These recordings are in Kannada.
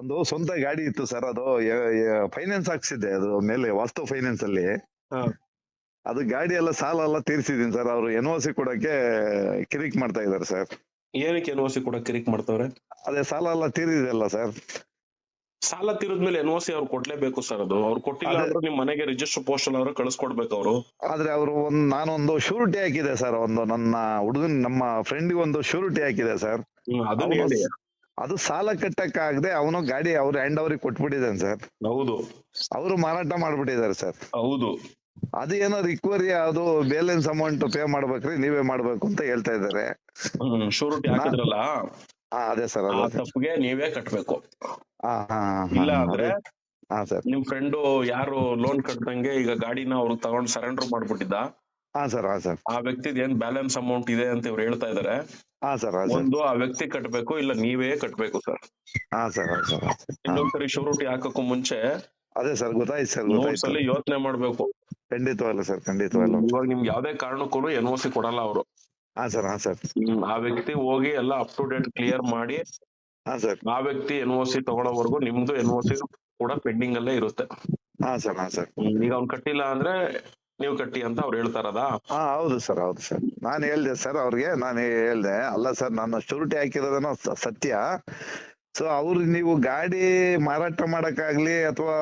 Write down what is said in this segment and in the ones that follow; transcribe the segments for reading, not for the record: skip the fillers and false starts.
ಒಂದು ಸ್ವಂತ ಗಾಡಿ ಇತ್ತು ಸರ್. ಅದು ಫೈನಾನ್ಸ್ ಹಾಕ್ಸಿದ್ದೆ, ಅದು ಮೇಲೆ ವಾಸ್ತು ಫೈನಾನ್ಸ್ ಅಲ್ಲಿ. ಹಾ. ಅದು ಗಾಡಿ ಎಲ್ಲ ಸಾಲ ಎಲ್ಲ ತೀರ್ಸಿದೀನಿ ಸರ್. ಅವರು NOC ಕೊಡಕ್ಕೆ ಕಿರಿಕ್ ಮಾಡ್ತಾ ಇದಾರೆ ಸರ್. ಏನಕ್ಕೆ NOC ಕೂಡ ಕಿರಿಕ್ ಮಾಡ್ತಾವ್ರೆ? ಅದೇ ಸಾಲ ಎಲ್ಲ ತೀರಿದೆಲ್ಲ ಸರ್. ಸಾಲ ತೀರಿದ್ಮೇಲೆ NOC ಅವ್ರು ಕೊಡ್ಲೇಬೇಕು ಸರ್. ಅದು ಅವ್ರು ಕೊಟ್ಟಿಲ್ಲ ಅದೇ. ಅಂದ್ರೆ ನಿಮ್ ಮನೆಗೆ ರಿಜಿಸ್ಟರ್ ಪೋಸ್ಟಲ್ ಅವ್ರು ಕಳಿಸ್ಕೊಡ್ಬೇಕು ಅವರು. ಆದ್ರೆ ಅವರು ನಾನೊಂದು ಶೂರಿಟಿ ಹಾಕಿದೆ ಸರ್. ಒಂದು ನನ್ನ ಹುಡುಗನ್, ನಮ್ಮ ಫ್ರೆಂಡ್ ಒಂದು ಶೂರಿಟಿ ಹಾಕಿದೆ ಸರ್. ಅದನ್ನ ಹೇಳಿ. ಅದು ಸಾಲ ಕಟ್ಟಕ್ಕಾಗದೆ ಅವನು ಗಾಡಿ ಅವ್ರ ಹ್ಯಾಂಡ್ ಅವ್ರಿಗೆ ಕೊಟ್ಬಿಟ್ಟಿದ್ದಾನೆ ಸರ್. ಹೌದು ಅವರು ಮಾರಾಟ ಮಾಡ್ಬಿಟ್ಟಿದ್ದಾರೆ ಸರ್. ಹೌದು. ಅದು ಏನೋ ರಿಕವರಿ, ಅದು ಬ್ಯಾಲೆನ್ಸ್ ಅಮೌಂಟ್ ಪೇ ಮಾಡ್ಬೇಕ್ರಿ, ನೀವೇ ಮಾಡ್ಬೇಕು ಅಂತ ಹೇಳ್ತಾ ಇದ್ದಾರೆ. ಶೂರಿಟಿ ಹಾಕಿದ್ರಲ್ಲ, ಅದೇ ಸರ್. ಆ ತಪ್ಪಿಗೆ ನೀವೇ ಕಟ್ಬೇಕು. ಹಾ ಇಲ್ಲ ಅಂದ್ರೆ ಹಾ ಸರ್. ನಿಮ್ ಫ್ರೆಂಡ್ ಯಾರು ಲೋನ್ ಕಟ್ಟದಂಗೆ ಈಗ ಗಾಡಿನ ಅವ್ರು ತಗೊಂಡ್ ಸರೆಂಡರ್ ಮಾಡ್ಬಿಟ್ಟಿದ್ದ. ಹಾ ಸರ್. ಹಾ ಸರ್. ಆ ವ್ಯಕ್ತಿದ್ ಏನ್ ಬ್ಯಾಲೆನ್ಸ್ ಅಮೌಂಟ್ ಇದೆ ಅಂತ ಇವ್ರು ಹೇಳ್ತಾ ಇದಾರೆ. ಹಾ ಸರ್. ಒಂದು ಆ ವ್ಯಕ್ತಿ ಕಟ್ಬೇಕು, ಇಲ್ಲ ನೀವೇ ಕಟ್ಬೇಕು ಸರ್. ಹಾ ಸರ್. ಇನ್ನೊಂದ್ಸರಿ ಶೂರಿಟಿ ಹಾಕಕ್ಕೂ ಮುಂಚೆ ಅದೇ ಸರ್, ಗೊತ್ತಾಯ್ತು ಸರ್, ಮೂರ್ ಗೊತ್ತಾಯ್ತು. ಸಲ ಯೋಚನೆ ಮಾಡ್ಬೇಕು. ಖಂಡಿತವಲ್ಲ ಸರ್, ಖಂಡಿತವಲ್ಲ. ಇವಾಗ ನಿಮ್ಗೆ ಯಾವ್ದೇ ಕಾರಣಕ್ಕೂ NOC ಕೊಡಲ್ಲ ಅವರು. ಹಾ ಸರ್. ಹಾ ಸರ್. ಆ ವ್ಯಕ್ತಿ ಹೋಗಿ ಎಲ್ಲ ಅಪ್ ಟು ಡೇಟ್ ಕ್ಲಿಯರ್ ಮಾಡಿ ಹಾ ಸರ್. ಆ ವ್ಯಕ್ತಿ NOC ತಗೊಳ್ಳೋವರೆಗೂ ನಿಮ್ದು NOC ಕೂಡ ಪೆಂಡಿಂಗ್ ಅಲ್ಲೇ ಇರುತ್ತೆ. ಹಾ ಸರ್. ಹಾ ಸರ್. ಈಗ ಅವ್ನ್ ಕಟ್ಟಿಲ್ಲ ಅಂದ್ರೆ ನೀವ್ ಕಟ್ಟಿ ಅಂತ ಅವ್ರು ಹೇಳ್ತಾರದ. ಹೌದು ಸರ್, ಹೌದು ಸರ್. ನಾನು ಹೇಳ್ದೆ ಸರ್ ಅವ್ರಿಗೆ, ನಾನು ಹೇಳ್ದೆ, ಅಲ್ಲ ಸರ್ ನಾನು ಶೂರಿಟಿ ಹಾಕಿರೋದನ್ನ ಸತ್ಯ. ಸೊ ಅವ್ರಿಗೆ ನೀವು ಗಾಡಿ ಮಾರಾಟ ಮಾಡಕ್ಕಾಗ್ಲಿ ಅಥವಾ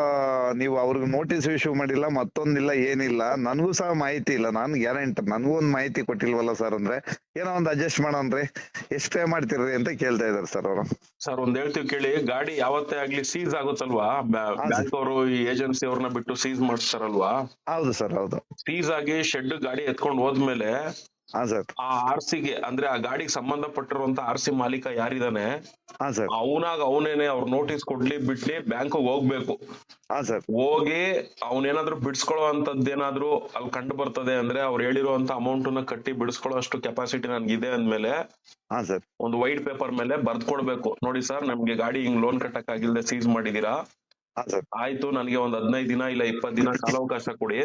ನೀವು ಅವ್ರಿಗೆ ನೋಟಿಸ್ ಇಶ್ಯೂ ಮಾಡಿಲ್ಲ, ಮತ್ತೊಂದಿಲ್ಲ, ಏನಿಲ್ಲ, ನನಗೂ ಸಹ ಮಾಹಿತಿ ಇಲ್ಲ. ನಾನು ಗ್ಯಾರಂಟಿ, ನನಗೂ ಒಂದು ಮಾಹಿತಿ ಕೊಟ್ಟಿಲ್ವಲ್ಲ ಸರ್. ಅಂದ್ರೆ ಏನೋ ಒಂದು ಅಡ್ಜಸ್ಟ್ ಮಾಡೋಣ್ರಿ, ಎಷ್ಟು ಪೇ ಮಾಡ್ತಿರ್ರಿ ಅಂತ ಕೇಳ್ತಾ ಇದಾರೆ ಸರ್ ಅವರು. ಸರ್ ಒಂದ್ ಹೇಳ್ತೀವಿ ಕೇಳಿ, ಗಾಡಿ ಯಾವತ್ತೇ ಆಗ್ಲಿ ಸೀಸ್ ಆಗುತ್ತಲ್ವಾ, ಬ್ಯಾಂಕ್ ಅವರು ಈ ಏಜೆನ್ಸಿ ಅವ್ರನ್ನ ಬಿಟ್ಟು ಸೀಸ್ ಮಾಡಿಸ್ತಾರಲ್ವಾ. ಹೌದು ಸರ್, ಹೌದು. ಸೀಸ್ ಆಗಿ ಶೆಡ್ ಗಾಡಿ ಎತ್ಕೊಂಡು ಹೋದ್ಮೇಲೆ ಹಾ ಸರ್. ಆ RCಗೆ ಅಂದ್ರೆ ಆ ಗಾಡಿಗೆ ಸಂಬಂಧಪಟ್ಟಿರುವಂತ RC ಮಾಲೀಕ ಯಾರಿದಾನೆ, ಹಾ ಸರ್. ಅವನೇನೆ ಅವ್ರ ನೋಟಿಸ್ ಕೊಡ್ಲಿ ಬಿಡ್ಲಿ ಬ್ಯಾಂಕ್ ಹೋಗ್ಬೇಕು. ಹಾ ಸರ್. ಹೋಗಿ ಅವನೇನಾದ್ರೂ ಬಿಡಿಸ್ಕೊಳ್ಳೋ ಅಂತದ್ದೇನಾದ್ರೂ ಅಲ್ಲಿ ಕಂಡು ಬರ್ತದೆ ಅಂದ್ರೆ, ಅವ್ರು ಹೇಳಿರುವಂತ ಅಮೌಂಟ್ ನ ಕಟ್ಟಿ ಬಿಡಿಸ್ಕೊಳ್ಳೋ ಅಷ್ಟು ಕೆಪಾಸಿಟಿ ನನ್ಗಿದೆ ಅಂದ್ಮೇಲೆ ಹಾ ಸರ್. ಒಂದು ವೈಟ್ ಪೇಪರ್ ಮೇಲೆ ಬರ್ದ್ಕೊಡ್ಬೇಕು. ನೋಡಿ ಸರ್, ನಮ್ಗೆ ಗಾಡಿ ಹಿಂಗ್ ಲೋನ್ ಕಟ್ಟಕ್ ಆಗಿಲ್ದೆ ಸೀಸ್ ಮಾಡಿದೀರಾ, ಹಾ ಸರ್. ಆಯ್ತು ನನಗೆ ಒಂದ್ 15 ದಿನ ಇಲ್ಲ 20 ದಿನ ಕಾಲಾವಕಾಶ ಕೊಡಿ.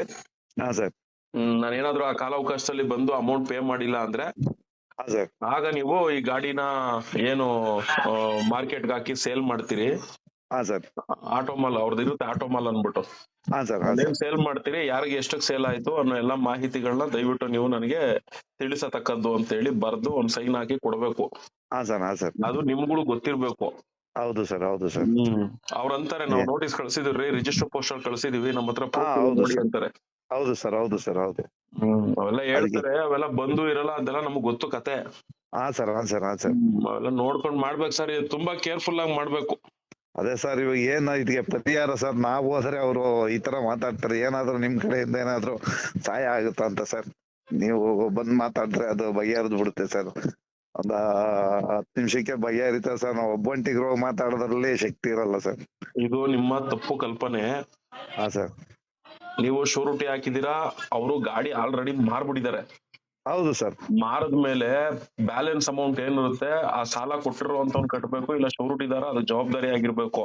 ಹಾ ಸರ್. ನಾನೇನಾದ್ರೂ ಆ ಕಾಲಾವಕಾಶದಲ್ಲಿ ಬಂದು ಅಮೌಂಟ್ ಪೇ ಮಾಡಿಲ್ಲ ಅಂದ್ರೆ ಹಾ ಸರ್. ಆಗ ನೀವು ಈ ಗಾಡಿನ ಏನು ಮಾರ್ಕೆಟ್ಗೆ ಹಾಕಿ ಸೇಲ್ ಮಾಡ್ತೀರಿ. ಹಾ ಸರ್. ಆಟೋಮಾಲ್ ಅವ್ರದ್ದು ಇರುತ್ತೆ, ಆಟೋಮಾಲ್ ಅನ್ಬಿಟ್ಟು. ಹಾ ಸರ್. ಸೇಲ್ ಮಾಡ್ತೀರಿ, ಯಾರಿಗೆ ಎಷ್ಟಕ್ಕೆ ಸೇಲ್ ಆಯ್ತು ಅನ್ನೋ ಎಲ್ಲಾ ಮಾಹಿತಿಗಳನ್ನ ದಯವಿಟ್ಟು ನೀವು ನನಗೆ ತಿಳಿಸತಕ್ಕದ್ದು ಅಂತ ಹೇಳಿ ಬರ್ದು ಒಂದ್ ಸೈನ್ ಹಾಕಿ ಕೊಡ್ಬೇಕು. ಹಾ ಸರ್. ಹಾ ಸರ್. ಅದು ನಿಮ್ಗಳು ಗೊತ್ತಿರ್ಬೇಕು. ಹೌದು ಸರ್, ಹೌದು ಸರ್. ಅವ್ರಂತಾರೆ ನಾವು ನೋಟಿಸ್ ಕಳ್ಸಿದಿವ್ರಿ, ರಿಜಿಸ್ಟರ್ ಪೋಸ್ಟ್ ಅಲ್ಲಿ ಕಳ್ಸಿದೀವಿ, ನಮ್ಮ ಹತ್ರ ಹೌದು ನೋಡಿ ಅಂತಾರೆ. ಹೌದು ಸರ್, ಹೌದು ಸರ್, ಹೌದು. ಅವೆಲ್ಲ ಹೇಳ್ತಾರೆ, ಅವೆಲ್ಲ ಬಂದು ಇರಲ್ಲ, ಅದೆಲ್ಲ ನಮ್ಗ್ ಗೊತ್ತು ಕತೆ. ಹಾ ಸರ್. ಹಾ ಸರ್. ಹಾ ಸರ್. ಅವೆಲ್ಲ ನೋಡ್ಕೊಂಡ್ ಮಾಡ್ಬೇಕು ಸರ್, ತುಂಬಾ ಕೇರ್ಫುಲ್ ಆಗಿ ಮಾಡ್ಬೇಕು. ಅದೇ ಸರ್, ಇವಾಗ ಏನ್ ಇದಕ್ಕೆ ಪರಿಹಾರ ಸರ್? ನಾವು ಹೋದ್ರೆ ಅವರು ಈ ತರ ಮಾತಾಡ್ತಾರೆ, ಏನಾದ್ರು ನಿಮ್ ಕಡೆಯಿಂದ ಏನಾದ್ರು ಸಹಾಯ ಆಗುತ್ತಾ ಅಂತ ಸರ್? ನೀವು ಬಂದ್ ಮಾತಾಡಿದ್ರೆ ಅದು ಬಗೆಹರಿದು ಬಿಡುತ್ತೆ ಸರ್. ಒಂದ 10 ನಿಮಿಷಕ್ಕೆ ಬಗೆಹರಿತ ಸರ್. ನಾವು ಒಬ್ಬಂಟಿಗೆ ಮಾತಾಡೋದ್ರಲ್ಲಿ ಶಕ್ತಿ ಇರಲ್ಲ ಸರ್. ಇದು ನಿಮ್ಮ ತಪ್ಪು ಕಲ್ಪನೆ. ಹಾ ಸರ್. ನೀವು ಶೂರಿಟಿ ಹಾಕಿದೀರಾ, ಅವರು ಗಾಡಿ ಆಲ್ರೆಡಿ ಮಾರ್ಬಿಟ್ಟಿದ್ದಾರೆ. ಹೌದು ಸರ್. ಮಾರದ್ಮೇಲೆ ಬ್ಯಾಲೆನ್ಸ್ ಅಮೌಂಟ್ ಏನಿರುತ್ತೆ ಆ ಸಾಲ ಕೊಟ್ಟಿರುವಂತವ್ನು ಕಟ್ಬೇಕು, ಇಲ್ಲ ಶೂರಿಟಿದಾರ ಅದು ಜವಾಬ್ದಾರಿ ಆಗಿರ್ಬೇಕು.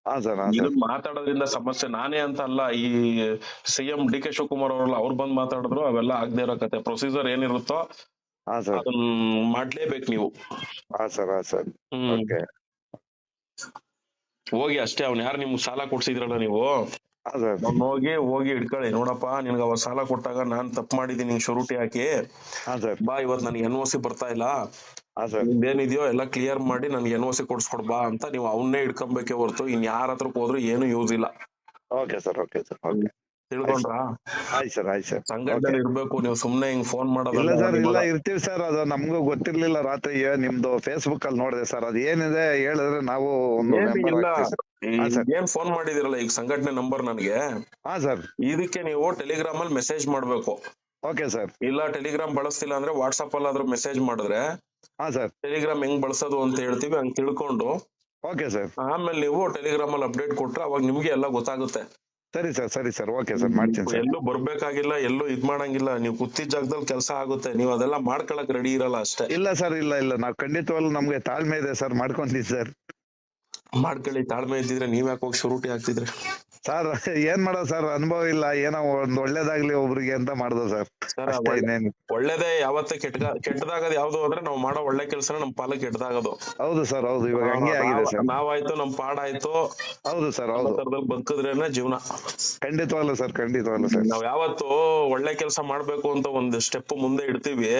ಹಾ ಸರ್. ಇದಕ್ ಮಾತಾಡೋದ್ರಿಂದ ಸಮಸ್ಯೆ ನಾನೇ ಅಂತ ಅಲ್ಲ, ಈ CM DK ಶಿವಕುಮಾರ್ ಅವರಲ್ಲ, ಅವ್ರು ಬಂದ್ ಮಾತಾಡಿದ್ರು ಅವೆಲ್ಲ ಆಗದೆ ಇರೋ ಕತೆ. ಪ್ರೊಸೀಜರ್ ಏನಿರುತ್ತೋ ಅದನ್ನ ಮಾಡ್ಲೇಬೇಕು ನೀವು. ಹಾ ಸರ್. ಹಾ ಸರ್. ಓಕೆ. ಹೋಗಿ ಅಷ್ಟೇ, ಅವ್ನ್ ಯಾರು ನಿಮ್ಗೆ ಸಾಲ ಕೊಡ್ಸಿದ್ರಲ್ಲ ನೀವು, ಹೋಗಿ ಹಿಡ್ಕೊಳ್ಳಿ. ನೋಡಪ್ಪ, ನಿನ್ಗ ಅವ ಸಾಲ ಕೊಟ್ಟಾಗ ನಾನ್ ತಪ್ಪು ಮಾಡಿದೀನಿ, ಶೂರಿಟಿ ಹಾಕಿ ಬಾ, ಇವತ್ ನನ್ಗೆ NOC ಬರ್ತಾ ಇಲ್ಲ, ಏನಿದೆಯೋ ಎಲ್ಲ ಕ್ಲಿಯರ್ ಮಾಡಿ ನನ್ಗೆ NOC ಕೊಡ್ಸ್ಕೊಡ್ ಬಾ ಅಂತ ನೀವು ಅವನ್ನೇ ಹಿಡ್ಕೊಂಬೇಕೆ ಹೊರತು ಇನ್ ಯಾರ ಹತ್ರಕ್ ಹೋದ್ರು ಏನು ಯೂಸ್ ಇಲ್ಲ. Okay sir. Okay sir. Okay. ತಿಳ್ಕೊಂಡ್ರ? ಆಯ್ತು ಸರ್, ಆಯ್ತು ಸರ್. ಸಂಘಟನೆ ಇರ್ಬೇಕು, ನೀವು ಸುಮ್ನೆ ಹಿಂಗ್ ಫೋನ್ ಮಾಡೋದು. ಇಲ್ಲ ಸರ್, ಇಲ್ಲ, ಇರ್ತೀವಿ ಸರ್. ಅದು ನಮ್ಗೂ ಗೊತ್ತಿರ್ಲಿಲ್ಲ. ರಾತ್ರಿ ನಿಮ್ದು ಫೇಸ್ಬುಕ್ ಅಲ್ಲಿ ನೋಡಿದೆ ಸರ್. ಅದ್ ಏನಿದೆ ಹೇಳಿದ್ರೆ ನಾವು ಏನ್ ಫೋನ್ ಮಾಡಿದಿರಲ್ಲ ಈಗ ಸಂಘಟನೆ ನಂಬರ್ ನನಗೆ. ಹಾ ಸರ್. ಇದಕ್ಕೆ ನೀವು ಟೆಲಿಗ್ರಾಮ್ ಅಲ್ಲಿ ಮೆಸೇಜ್ ಮಾಡ್ಬೇಕು. Okay sir. ಇಲ್ಲ ಟೆಲಿಗ್ರಾಮ್ ಬಳಸ್ತಿಲ್ಲ ಅಂದ್ರೆ ವಾಟ್ಸ್ಆಪ್ ಅಲ್ಲಿ ಆದ್ರೂ ಮೆಸೇಜ್ ಮಾಡಿದ್ರೆ ಹಾ ಸರ್, ಟೆಲಿಗ್ರಾಮ್ ಹೆಂಗ್ ಬಳಸೋದು ಅಂತ ಹೇಳ್ತೀವಿ, ಹಂಗ್ ತಿಳ್ಕೊಂಡು ಓಕೆ ಸರ್, ಆಮೇಲೆ ನೀವು ಟೆಲಿಗ್ರಾಮ್ ಅಲ್ಲಿ ಅಪ್ಡೇಟ್ ಕೊಟ್ರೆ ಅವಾಗ ನಿಮ್ಗೆ ಎಲ್ಲ ಗೊತ್ತಾಗುತ್ತೆ. ಸರಿ ಸರ್, ಸರಿ ಸರ್, ಓಕೆ ಸರ್, ಮಾಡ್ತೀನಿ ಸರ್. ಎಲ್ಲೂ ಬರ್ಬೇಕಾಗಿಲ್ಲ, ಎಲ್ಲೂ ಇದ್ ಮಾಡಂಗಿಲ್ಲ. ನೀವು ಕೂತಿದ್ದ ಜಾಗದಲ್ಲಿ ಕೆಲಸ ಆಗುತ್ತೆ. ನೀವು ಅದೆಲ್ಲ ಮಾಡ್ಕೊಳಕ್ ರೆಡಿ ಇರಲ್ಲ ಅಷ್ಟೇ. ಇಲ್ಲ ಸರ್, ಇಲ್ಲ ಇಲ್ಲ, ನಾವು ಖಂಡಿತವಲ್ಲ, ನಮ್ಗೆ ತಾಳ್ಮೆ ಇದೆ ಸರ್, ಮಾಡ್ಕೊಂತೀವಿ ಸರ್. ಮಾಡ್ಕೊಳ್ಳಿ. ತಾಳ್ಮೆ ಇದ್ದಿದ್ರೆ ನೀವ್ ಯಾಕೆ ಹೋಗಿ ಶೂರಿಟಿ ಹಾಕ್ತಿದ್ರಿ? ಸರ್ ಏನ್ ಮಾಡೋದು ಸರ್, ಅನುಭವ ಇಲ್ಲ, ಏನೋ ಒಂದ್ ಒಳ್ಳೇದಾಗ್ಲಿ ಒಬ್ರಿಗೆ ಅಂತ ಮಾಡ್ದು ಸರ್, ಸರ್ ಅಷ್ಟೇ ಇನ್ನೇನು. ಒಳ್ಳೇದೇ ಯಾವತ್ತೇ ಕೆಟ್ಟದಾಗದ್ ಯಾವ್ದು ಅಂದ್ರೆ ನಾವ್ ಮಾಡೋ ಒಳ್ಳೆ ಕೆಲ್ಸನ ನಮ್ ಪಾಲಕ್ ಕೆಟ್ಟದಾಗದು. ಹೌದು ಸರ್, ಹೌದು, ಇವಾಗ ಹಂಗೆ ಆಗಿದೆ ಸರ್. ನಾವಾಯ್ತು ನಮ್ ಪಾಡಾಯ್ತು, ಹೌದು ಸರ್, ಹೌದು, ತರದಲ್ಲಿ ಬದುಕಿದ್ರೇನೆ ಜೀವನ. ಖಂಡಿತವಾಗ್ಲು ಸರ್, ಖಂಡಿತವಾಗ್ಲು ಸರ್. ನಾವ್ ಯಾವತ್ತು ಒಳ್ಳೆ ಕೆಲ್ಸ ಮಾಡ್ಬೇಕು ಅಂತ ಒಂದ್ ಸ್ಟೆಪ್ ಮುಂದೆ ಇಡ್ತೀವಿ,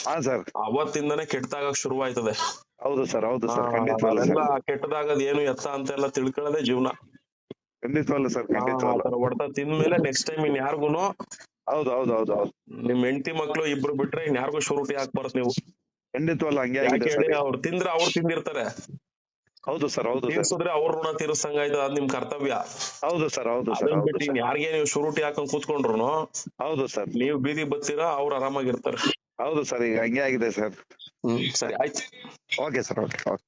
ಹಾ ಸರ್, ಅವತ್ತಿಂದಾನೇ ಕೆಟ್ಟದಾಗಕ್ ಶುರು ಆಯ್ತದೆ. ಹೌದು ಸರ್, ಹೌದು ಸರ್, ಖಂಡಿತವಾಗ್ಲು ಸರ್, ಕೆಟ್ಟದಾಗದ್ ಏನು ಎತ್ತ ಅಂತೆಲ್ಲ ತಿಳ್ಕೊಳ್ಳೋದೇ ಜೀವನ. ಖಂಡಿತವಾಗ್ಲು ಸರ್, ಖಂಡಿತವಾಗ್ಲು. ಹೊಡೆತ ತಿಂದ್ಮೇಲೆ ನೆಕ್ಸ್ಟ್ ಟೈಮ್ ಇನ್ ಯಾರ್ಗುನು, ಹೌದು ಹೌದು ಹೌದು ಹೌದು, ನಿಮ್ ಹೆಂಡತಿ ಮಕ್ಳು ಇಬ್ರು ಬಿಟ್ರೆ ಇನ್ ಯಾರಿಗೂ ಶೂರಿಟಿ ಹಾಕ್ಬಾರ್ದು ನೀವು. ಖಂಡಿತವಾಗ್ಲು ಹಂಗೆ ಯಾಕೆ ಆಗಿದೆ ಹೇಳಿ, ಸರ್. ಅವ್ರು ತಿಂದ್ರೆ ಅವ್ರು ತಿಂದಿರ್ತಾರೆ, ಹೌದು ಸರ್, ಹೌದು ಸರ್, ತೀರ್ಸಿದ್ರೆ ಅವ್ರ ಋಣ ತೀರ್ಸಂಗ ಆಯ್ತದ, ಅದ್ ನಿಮ್ ಕರ್ತವ್ಯ. ಹೌದು ಸರ್, ಹೌದು ಸರ್, ಅದನ್ ಹೌದು ಬಿಟ್ಟು ಸರ್, ಯಾರಿಗೆ ನೀವು ಶೂರಿಟಿ ಹಾಕೊಂಡ್ ಕೂತ್ಕೊಂಡ್ರು ಹೌದು ಸರ್, ನೀವು ಬೀದಿ ಬತ್ತೀರಾ, ಅವ್ರು ಆರಾಮಾಗಿರ್ತಾರೆ. ಹೌದು ಸರ್, ಈಗ ಹಂಗೆ ಆಗಿದೆ ಸರ್. ಸರಿ ಆಯ್ತು. Okay sir, okay okay.